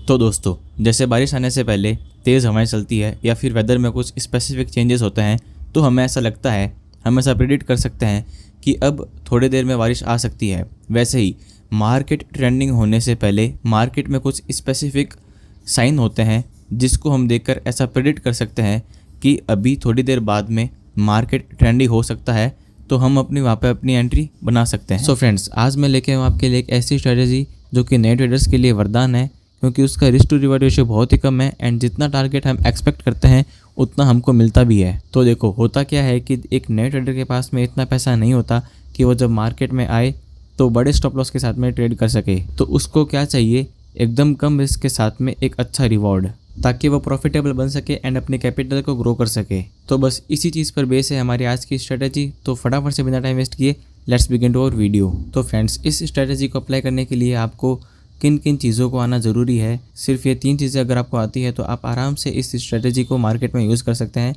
तो दोस्तों, जैसे बारिश आने से पहले तेज़ हवाएं चलती है या फिर वेदर में कुछ स्पेसिफिक चेंजेस होते हैं, तो हमें ऐसा लगता है, हम ऐसा प्रिडिक्ट कर सकते हैं कि अब थोड़ी देर में बारिश आ सकती है। वैसे ही मार्केट ट्रेंडिंग होने से पहले मार्केट में कुछ स्पेसिफिक साइन होते हैं जिसको हम देखकर ऐसा प्रिडिक्ट कर सकते हैं कि अभी थोड़ी देर बाद में मार्केट ट्रेंडिंग हो सकता है, तो हम वहाँ पे अपनी एंट्री बना सकते हैं। सो फ्रेंड्स, आज मैं लेके आऊँ आपके लिए एक ऐसी स्ट्रेटेजी जो कि नए ट्रेडर्स के लिए वरदान है, क्योंकि उसका रिस्क टू रिवॉर्ड रेशियो बहुत ही कम है एंड जितना टारगेट हम एक्सपेक्ट करते हैं उतना हमको मिलता भी है। तो देखो, होता क्या है कि एक नए ट्रेडर के पास में इतना पैसा नहीं होता कि वो जब मार्केट में आए तो बड़े स्टॉप लॉस के साथ में ट्रेड कर सके। तो उसको क्या चाहिए, एकदम कम रिस्क के साथ में एक अच्छा रिवॉर्ड, ताकि वो प्रॉफिटेबल बन सके एंड अपने कैपिटल को ग्रो कर सके। तो बस इसी चीज़ पर बेस है हमारी आज की स्ट्रेटेजी। तो फटाफट से बिना टाइम वेस्ट किए let's begin to our video. तो फ्रेंड्स, इस स्ट्रेटेजी को अप्लाई करने के लिए आपको किन किन चीज़ों को आना ज़रूरी है, सिर्फ ये 3 चीज़ें अगर आपको आती है तो आप आराम से इस स्ट्रेटेजी को मार्केट में यूज़ कर सकते हैं,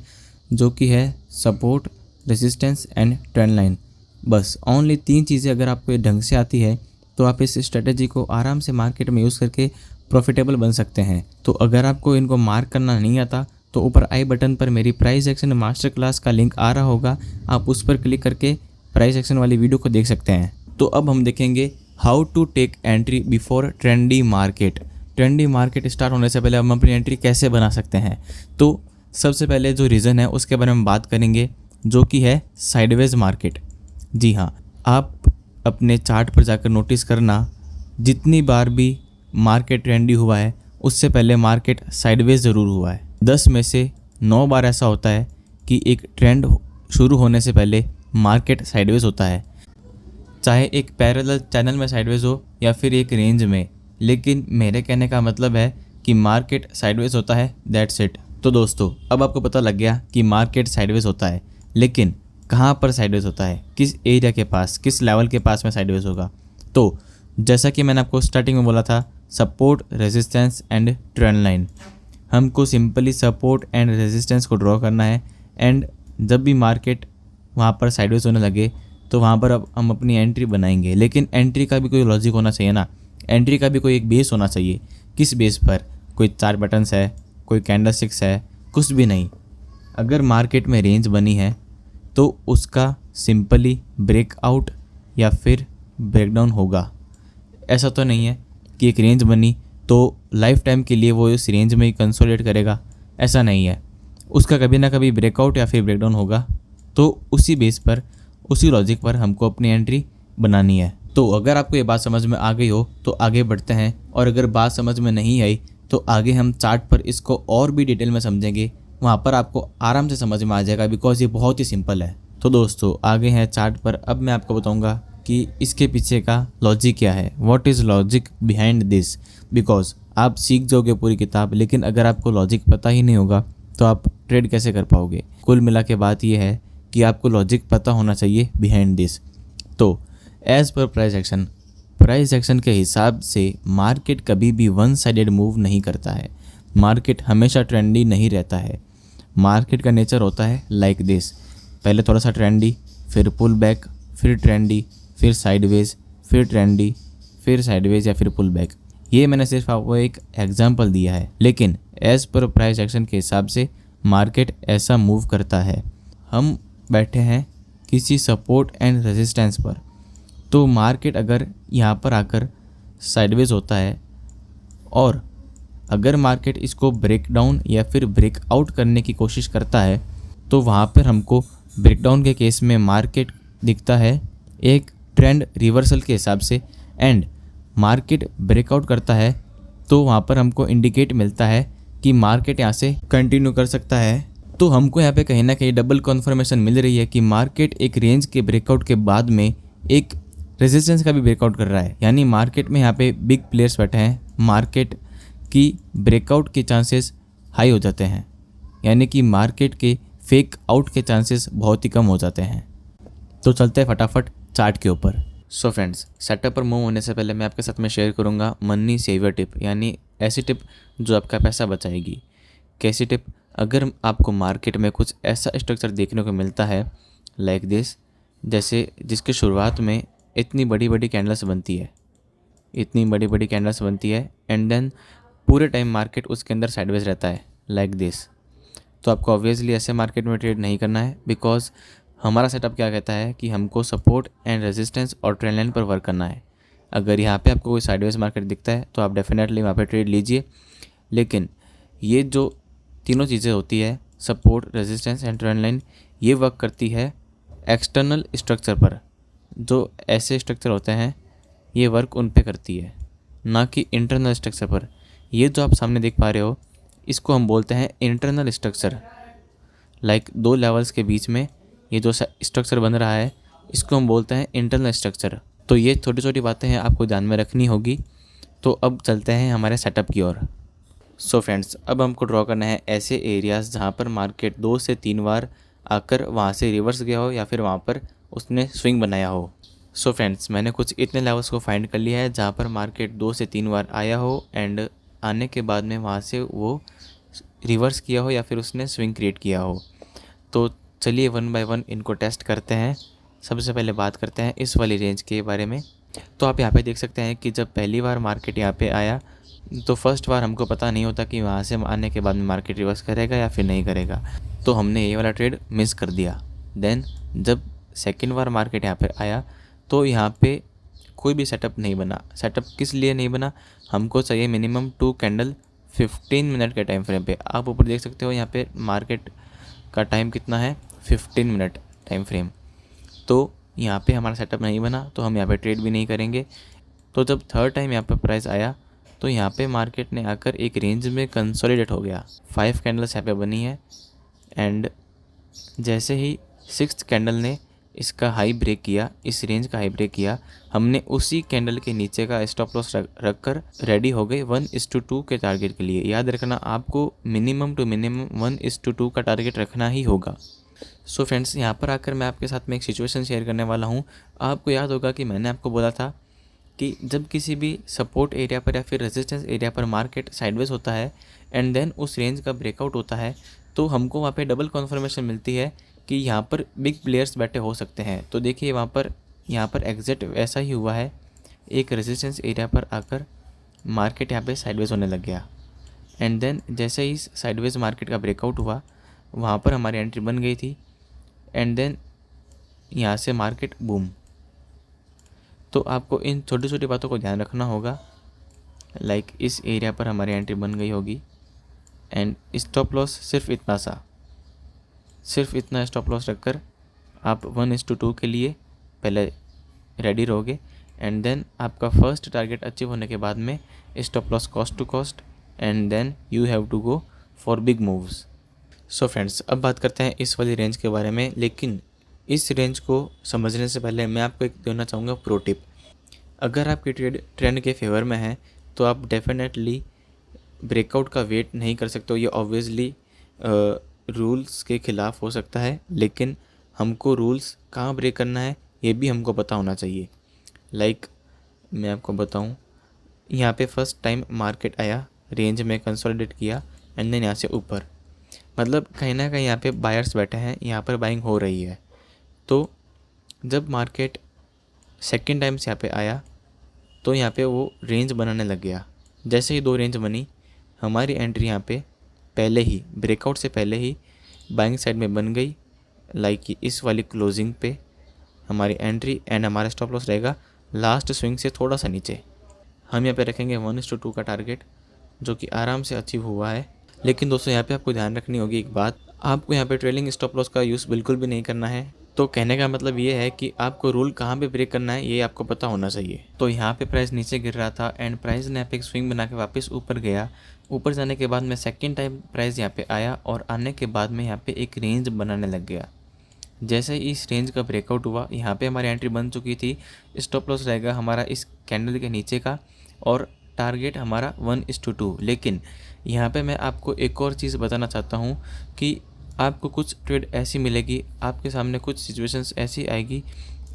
जो कि है support, resistance and trend line. बस ओनली 3 चीज़ें अगर आपको ढंग से आती है तो आप इस स्ट्रेटेजी को आराम से मार्केट में यूज़ करके प्रॉफिटेबल बन सकते हैं। तो अगर आपको इनको मार्क करना नहीं आता तो ऊपर आई बटन पर मेरी प्राइस एक्शन मास्टर क्लास का लिंक आ रहा होगा, आप उस पर क्लिक करके प्राइस एक्शन वाली वीडियो को देख सकते हैं। तो अब हम देखेंगे how to take entry before trendy market. Trendy market start होने से पहले हम अपनी एंट्री कैसे बना सकते हैं। तो सबसे पहले जो रीज़न है उसके बारे में बात करेंगे, जो कि है साइडवेज मार्केट। जी हाँ, आप अपने चार्ट पर जाकर नोटिस करना, जितनी बार भी मार्केट ट्रेंडी हुआ है उससे पहले मार्केट साइडवेज ज़रूर हुआ है। 10 में से 9 बार ऐसा होता है कि एक ट्रेंड शुरू होने से पहले मार्केट साइडवेज होता है, चाहे एक पैरेलल चैनल में साइडवेज हो या फिर एक रेंज में। लेकिन मेरे कहने का मतलब है कि मार्केट साइडवेज होता है, दैट्स इट। तो दोस्तों, अब आपको पता लग गया कि मार्केट साइडवेज होता है, लेकिन कहाँ पर साइडवेज होता है, किस एरिया के पास, किस लेवल के पास में साइडवेज होगा। तो जैसा कि मैंने आपको स्टार्टिंग में बोला था, support, resistance and trend line. हमको सिंपली सपोर्ट एंड रेजिस्टेंस को ड्रॉ करना है एंड जब भी मार्केट वहाँ पर साइडवेज होने लगे तो वहाँ पर अब हम अपनी एंट्री बनाएंगे। लेकिन एंट्री का भी कोई लॉजिक होना चाहिए ना, एंट्री का भी कोई एक बेस होना चाहिए। किस बेस पर? कोई 4 बटन्स है, कोई कैंडलस्टिक्स है, कुछ भी नहीं। अगर मार्केट में रेंज बनी है तो उसका सिंपली ब्रेकआउट या फिर ब्रेकडाउन होगा। ऐसा तो नहीं है कि एक रेंज बनी तो लाइफ टाइम के लिए वो इस रेंज में ही कंसोलिडेट करेगा, ऐसा नहीं है। उसका कभी ना कभी ब्रेकआउट या फिर ब्रेकडाउन होगा। तो उसी बेस पर, उसी लॉजिक पर हमको अपनी एंट्री बनानी है। तो अगर आपको ये बात समझ में आ गई हो तो आगे बढ़ते हैं, और अगर बात समझ में नहीं आई तो आगे हम चार्ट पर इसको और भी डिटेल में समझेंगे, वहाँ पर आपको आराम से समझ में आ जाएगा, बिकॉज ये बहुत ही सिंपल है। तो दोस्तों, आगे हैं चार्ट पर। अब मैं आपको बताऊंगा कि इसके पीछे का लॉजिक क्या है, what is logic behind this. Because आप सीख जाओगे पूरी किताब, लेकिन अगर आपको लॉजिक पता ही नहीं होगा तो आप ट्रेड कैसे कर पाओगे। कुल मिला के बात यह है कि आपको लॉजिक पता होना चाहिए बिहाइंड दिस। तो एज़ पर प्राइस एक्शन के हिसाब से मार्केट कभी भी वन साइडेड मूव नहीं करता है। मार्केट हमेशा ट्रेंडी नहीं रहता है। मार्केट का नेचर होता है लाइक दिस, पहले थोड़ा सा ट्रेंडी, फिर पुल बैक, फिर ट्रेंडी, फिर साइडवेज, फिर ट्रेंडी, फिर साइडवेज या फिर पुल बैक। ये मैंने सिर्फ आपको एक एग्जांपल दिया है, लेकिन एज़ पर प्राइस एक्शन के हिसाब से मार्केट ऐसा मूव करता है। हम बैठे हैं किसी सपोर्ट एंड रेजिस्टेंस पर, तो मार्केट अगर यहाँ पर आकर साइडवेज होता है और अगर मार्केट इसको ब्रेक डाउन या फिर ब्रेकआउट करने की कोशिश करता है तो वहाँ पर हमको ब्रेकडाउन के केस में मार्केट दिखता है एक ट्रेंड रिवर्सल के हिसाब से, एंड मार्केट ब्रेकआउट करता है तो वहाँ पर हमको इंडिकेट मिलता है कि मार्केट यहाँ से कंटिन्यू कर सकता है। तो हमको यहाँ पे कहीं ना कहीं डबल कन्फर्मेशन मिल रही है कि मार्केट एक रेंज के ब्रेकआउट के बाद में एक रेजिस्टेंस का भी ब्रेकआउट कर रहा है। यानी मार्केट में यहाँ पे बिग प्लेयर्स बैठे हैं, मार्केट की ब्रेकआउट के चांसेस हाई हो जाते हैं, यानी कि मार्केट के फेक आउट के चांसेस बहुत ही कम हो जाते हैं। तो चलते हैं फटाफट चार्ट के ऊपर। सो फ्रेंड्स, सेटअप पर मूव होने से पहले मैं आपके साथ में शेयर करूँगा मनी सेवियर टिप, यानी ऐसी टिप जो आपका पैसा बचाएगी। कैसी टिप? अगर आपको मार्केट में कुछ ऐसा स्ट्रक्चर देखने को मिलता है लाइक दिस, जैसे जिसकी शुरुआत में इतनी बड़ी बड़ी कैंडल्स बनती है, एंड देन पूरे टाइम मार्केट उसके अंदर साइडवेज रहता है लाइक दिस, तो आपको ऑब्वियसली ऐसे मार्केट में ट्रेड नहीं करना है, बिकॉज हमारा सेटअप क्या कहता है कि हमको सपोर्ट एंड रेजिस्टेंस और ट्रेंड लाइन पर वर्क करना है। अगर यहाँ पे आपको कोई साइडवेज मार्केट दिखता है तो आप डेफिनेटली वहाँ पे ट्रेड लीजिए, लेकिन ये जो तीनों चीज़ें होती है, support, resistance and trend line, ये वर्क करती है एक्सटर्नल स्ट्रक्चर पर। जो ऐसे स्ट्रक्चर होते हैं ये वर्क उन पे करती है, ना कि इंटरनल स्ट्रक्चर पर। ये जो आप सामने देख पा रहे हो इसको हम बोलते हैं इंटरनल स्ट्रक्चर। लाइक दो लेवल्स के बीच में ये जो स्ट्रक्चर बन रहा है इसको हम बोलते हैं इंटरनल स्ट्रक्चर। तो ये छोटी छोटी बातें हैं आपको ध्यान में रखनी होगी। तो अब चलते हैं हमारे सेटअप की ओर। सो फ्रेंड्स, अब हमको ड्रॉ करना है ऐसे एरियाज़ जहाँ पर मार्केट 2 से 3 बार आकर वहाँ से रिवर्स गया हो या फिर वहाँ पर उसने स्विंग बनाया हो। सो फ्रेंड्स, मैंने कुछ इतने लेवल्स को फाइंड कर लिया है जहाँ पर मार्केट 2 से 3 बार आया हो एंड आने के बाद में वहाँ से वो रिवर्स किया हो या फिर उसने स्विंग क्रिएट किया हो। तो चलिए 1 बाय 1 इनको टेस्ट करते हैं। सबसे पहले बात करते हैं इस वाली रेंज के बारे में। तो आप यहाँ पे देख सकते हैं कि जब पहली बार मार्केट यहाँ पे आया तो फर्स्ट बार हमको पता नहीं होता कि वहाँ से आने के बाद में मार्केट रिवर्स करेगा या फिर नहीं करेगा, तो हमने ये वाला ट्रेड मिस कर दिया। देन जब सेकेंड बार मार्केट यहाँ पे आया तो यहाँ पे कोई भी सेटअप नहीं बना। सेटअप किस लिए नहीं बना, हमको चाहिए मिनिमम 2 कैंडल 15 मिनट के टाइम फ्रेम पे। आप ऊपर देख सकते हो यहाँ पे मार्केट का टाइम कितना है, 15 मिनट टाइम फ्रेम। तो यहाँ पे हमारा सेटअप नहीं बना तो हम यहाँ पे ट्रेड भी नहीं करेंगे। तो जब थर्ड टाइम यहाँ पे प्राइस आया तो यहाँ पे मार्केट ने आकर एक रेंज में कंसोलिडेट हो गया। 5 कैंडल्स यहाँ पे बनी है एंड जैसे ही 6th कैंडल ने इसका हाई ब्रेक किया, इस रेंज का हाई ब्रेक किया, हमने उसी कैंडल के नीचे का स्टॉप लॉस रख कर रेडी हो गए 1:2 के टारगेट के लिए। याद रखना आपको मिनिमम टू मिनिमम 1:2 का टारगेट रखना ही होगा। सो फ्रेंड्स, यहाँ पर आकर मैं आपके साथ में एक सिचुएशन शेयर करने वाला हूँ। आपको याद होगा कि मैंने आपको बोला था कि जब किसी भी सपोर्ट एरिया पर या फिर रेजिस्टेंस एरिया पर मार्केट साइडवेज होता है एंड देन उस रेंज का ब्रेकआउट होता है तो हमको वहाँ पे डबल कन्फर्मेशन मिलती है कि यहाँ पर बिग प्लेयर्स बैठे हो सकते हैं। तो देखिए यहाँ पर एग्जैक्ट वैसा ही हुआ है। एक रेजिस्टेंस एरिया पर आकर मार्केट यहाँ पे साइडवेज होने लग गया एंड देन जैसे ही साइडवेज मार्केट का ब्रेकआउट हुआ वहाँ पर हमारी एंट्री बन गई थी एंड देन यहाँ से मार्केट बूम। तो आपको इन छोटी छोटी बातों को ध्यान रखना होगा। लाइक इस एरिया पर हमारी एंट्री बन गई होगी एंड स्टॉप लॉस सिर्फ इतना स्टॉप लॉस रखकर आप 1:2 के लिए पहले रेडी रहोगे एंड देन आपका फर्स्ट टारगेट अचीव होने के बाद में stop loss cost to cost and then you have to go for big moves. So friends, अब बात करते हैं इस वाली रेंज के बारे में। लेकिन इस रेंज को समझने से पहले मैं आपको एक देना चाहूँगा प्रो टिप। अगर आपकी ट्रेंड के फेवर में है तो आप डेफिनेटली ब्रेकआउट का वेट नहीं कर सकते हो। ये ऑब्वियसली रूल्स के ख़िलाफ़ हो सकता है, लेकिन हमको रूल्स कहाँ ब्रेक करना है ये भी हमको पता होना चाहिए। लाइक मैं आपको बताऊँ, यहाँ पे फर्स्ट टाइम मार्केट आया, रेंज में कंसोलिडेट किया एंड देन यहाँ से ऊपर, मतलब कहीं ना कहीं यहाँ पे बायर्स बैठे हैं, यहाँ पर बाइंग हो रही है। तो जब मार्केट सेकेंड टाइम से यहाँ पे आया तो यहाँ पे वो रेंज बनाने लग गया। जैसे ही 2 रेंज बनी, हमारी एंट्री यहाँ पे पहले ही ब्रेकआउट से पहले ही बाइंग साइड में बन गई। लाइक इस वाली क्लोजिंग पे हमारी एंट्री एंड हमारा स्टॉप लॉस रहेगा लास्ट स्विंग से थोड़ा सा नीचे। हम यहाँ पे रखेंगे 1:2 का टारगेट, जो कि आराम से अचीव हुआ है। लेकिन दोस्तों, यहाँ पे आपको ध्यान रखनी होगी एक बात, आपको यहाँ पे ट्रेलिंग स्टॉप लॉस का यूज़ बिल्कुल भी नहीं करना है। तो कहने का मतलब ये है कि आपको रूल कहाँ पे ब्रेक करना है ये आपको पता होना चाहिए। तो यहाँ पे प्राइस नीचे गिर रहा था एंड प्राइस ने यहाँ पे एक स्विंग बना के वापस ऊपर गया। ऊपर जाने के बाद में सेकेंड टाइम प्राइस यहाँ पे आया और आने के बाद में यहाँ पे एक रेंज बनाने लग गया। जैसे ही इस रेंज का ब्रेकआउट हुआ, यहाँ पे हमारी एंट्री बन चुकी थी। स्टॉप लॉस रहेगा हमारा इस कैंडल के नीचे का और टारगेट हमारा 1:2। लेकिन यहाँ पे मैं आपको एक और चीज़ बताना चाहता हूँ कि आपको कुछ ट्रेड ऐसी मिलेगी, आपके सामने कुछ सिचुएशंस ऐसी आएगी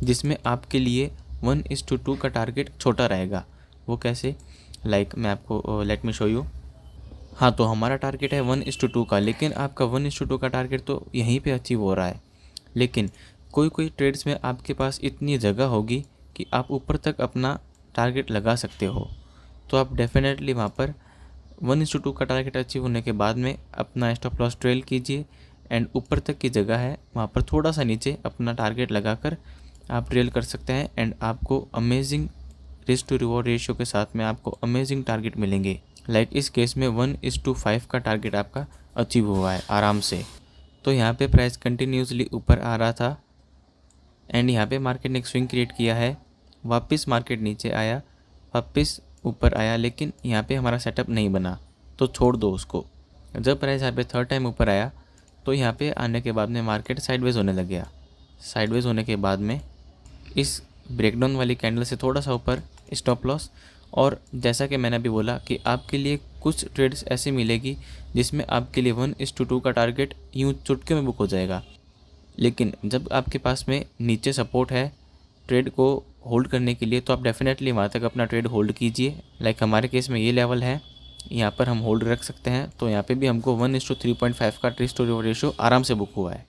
जिसमें आपके लिए 1:2 का टारगेट छोटा रहेगा। वो कैसे, लाइक मैं आपको लेट मी शो यू। हाँ, तो हमारा टारगेट है 1:2 का, लेकिन आपका 1:2 का टारगेट तो यहीं पे अचीव हो रहा है। लेकिन कोई ट्रेड्स में आपके पास इतनी जगह होगी कि आप ऊपर तक अपना टारगेट लगा सकते हो। तो आप डेफिनेटली वहाँ पर 1:2 का टारगेट अचीव होने के बाद में अपना स्टॉप लॉस ट्रेल कीजिए एंड ऊपर तक की जगह है वहाँ पर थोड़ा सा नीचे अपना टारगेट लगाकर आप ट्रेल कर सकते हैं एंड आपको amazing risk to reward ratio के साथ में आपको अमेजिंग टारगेट मिलेंगे। लाइक इस केस में 1:5 का टारगेट आपका अचीव हुआ है आराम से। तो यहाँ पे प्राइस कंटिन्यूसली ऊपर आ रहा था एंड यहाँ पे मार्केट ने एक स्विंग क्रिएट किया है, वापस मार्केट नीचे आया, वापस ऊपर आया, लेकिन यहाँ पे हमारा सेटअप नहीं बना तो छोड़ दो उसको। जब प्राइस यहाँ पे थर्ड टाइम ऊपर आया तो यहाँ पे आने के बाद में मार्केट साइडवेज होने लग गया। साइडवेज होने के बाद में इस ब्रेकडाउन वाली कैंडल से थोड़ा सा ऊपर स्टॉप लॉस, और जैसा कि मैंने अभी बोला कि आपके लिए कुछ ट्रेड्स ऐसे मिलेगी जिसमें आपके लिए 1:2 का टारगेट यूँ चुटकी में बुक हो जाएगा। लेकिन जब आपके पास में नीचे सपोर्ट है ट्रेड को होल्ड करने के लिए तो आप डेफिनेटली वहाँ तक अपना ट्रेड होल्ड कीजिए। लाइक हमारे केस में ये लेवल है, यहाँ पर हम होल्ड रख सकते हैं। तो यहाँ पे भी हमको 1:3.5 का रिस्क टू रिवॉर्ड रेशियो आराम से बुक हुआ है।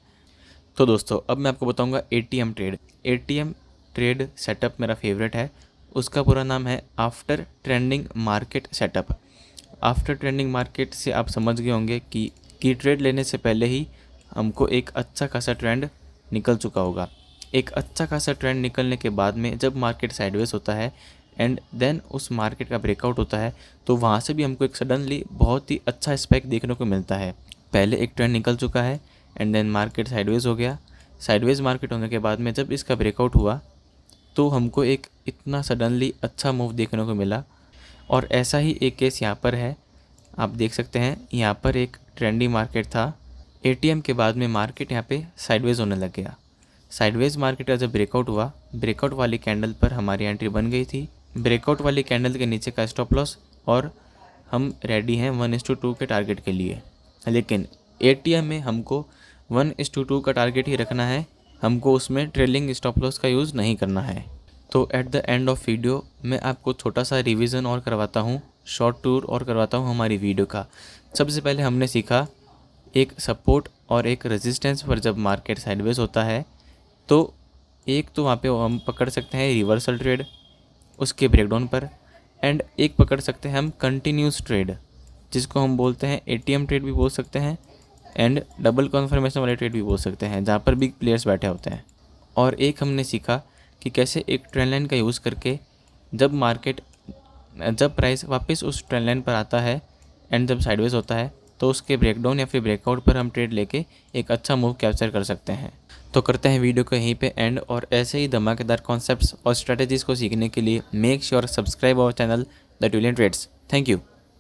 तो दोस्तों अब मैं आपको बताऊँगा ATM trade. ATM trade setup मेरा फेवरेट है। उसका पूरा नाम है after trending market setup. After trending market से आप समझ गए होंगे कि ट्रेड लेने से पहले ही हमको एक अच्छा खासा ट्रेंड निकल चुका होगा। एक अच्छा खासा ट्रेंड निकलने के बाद में जब मार्केट साइडवेज होता है एंड देन उस मार्केट का ब्रेकआउट होता है तो वहाँ से भी हमको एक सडनली बहुत ही अच्छा स्पाइक देखने को मिलता है। पहले एक ट्रेंड निकल चुका है एंड देन मार्केट साइडवेज हो गया। साइडवेज मार्केट होने के बाद में जब इसका ब्रेकआउट हुआ तो हमको एक इतना सडनली अच्छा मूव देखने को मिला। और ऐसा ही एक केस यहाँ पर है, आप देख सकते हैं यहाँ पर एक ट्रेंडी मार्केट था। ATM के बाद में मार्केट यहाँ पे साइडवेज होने लग गया। साइडवेज मार्केट का जब ब्रेकआउट हुआ, ब्रेकआउट वाली कैंडल पर हमारी एंट्री बन गई थी। ब्रेकआउट वाली कैंडल के नीचे का स्टॉप लॉस, और हम रेडी हैं 1:2 के टारगेट के लिए। लेकिन ATM में हमको 1:2 का टारगेट ही रखना है, हमको उसमें ट्रेलिंग स्टॉप लॉस का यूज़ नहीं करना है। तो at the end of video मैं आपको छोटा सा रिवीजन और करवाता हूँ, शॉर्ट टूर और करवाता हूँ हमारी वीडियो का। सबसे पहले हमने सीखा एक सपोर्ट और एक रेजिस्टेंस पर जब मार्केट साइडवेज होता है तो एक तो वहाँ पे हम पकड़ सकते हैं रिवर्सल ट्रेड उसके ब्रेकडाउन पर, एंड एक पकड़ सकते हैं हम कंटिन्यूस ट्रेड जिसको हम बोलते हैं ATM ट्रेड भी बोल सकते हैं एंड डबल कन्फर्मेशन वाले ट्रेड भी बोल सकते हैं जहाँ पर बिग प्लेयर्स बैठे होते हैं। और एक हमने सीखा कि कैसे एक ट्रेंड लाइन का यूज़ करके जब प्राइस वापस उस ट्रेंड लाइन पर आता है एंड जब साइडवेज होता है तो उसके ब्रेकडाउन या फिर ब्रेकआउट पर हम ट्रेड लेके एक अच्छा मूव कैप्चर कर सकते हैं। तो करते हैं वीडियो को यहीं पे एंड, और ऐसे ही धमाकेदार कॉन्सेप्ट्स और स्ट्रेटजीज़ को सीखने के लिए make sure subscribe our channel the Tulian Trades. Thank you.